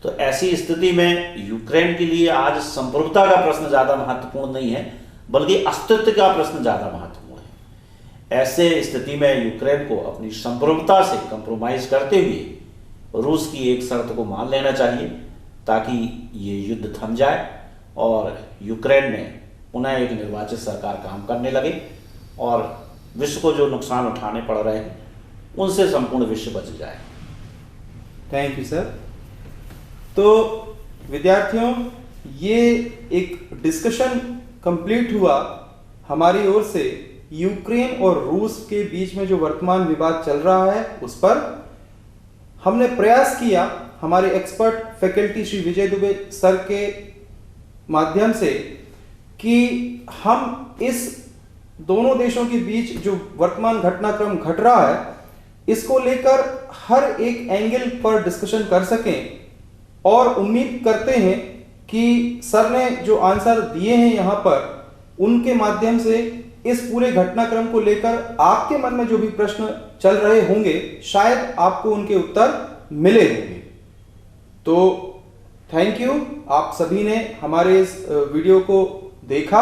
तो ऐसी स्थिति में यूक्रेन के लिए आज संप्रभुता का प्रश्न ज़्यादा महत्वपूर्ण नहीं है बल्कि अस्तित्व का प्रश्न ज़्यादा महत्वपूर्ण है। ऐसे स्थिति में यूक्रेन को अपनी संप्रभुता से कंप्रोमाइज करते हुए रूस की एक शर्त को मान लेना चाहिए ताकि ये युद्ध थम जाए और यूक्रेन में पुनः एक निर्वाचित सरकार काम करने लगे और विश्व को जो नुकसान उठाने पड़ रहे हैं उनसे संपूर्ण विश्व बच जाए।
Thank you sir. तो विद्यार्थियों, ये एक डिस्कशन कंप्लीट हुआ हमारी ओर से यूक्रेन और रूस के बीच में जो वर्तमान विवाद चल रहा है उस पर। हमने प्रयास किया हमारे expert faculty Shri Vijay Dubey sir के माध्यम से कि हम इस दोनों देशों के बीच जो वर्तमान घटनाक्रम घट रहा है इसको लेकर हर एक एंगल पर डिस्कशन कर सकें और उम्मीद करते हैं कि सर ने जो आंसर दिए हैं यहाँ पर उनके माध्यम से इस पूरे घटनाक्रम को लेकर आपके मन में जो भी प्रश्न चल रहे होंगे शायद आपको उनके उत्तर मिले होंगे। तो थैंक यू, आप सभी ने हमारे इस वीडियो को देखा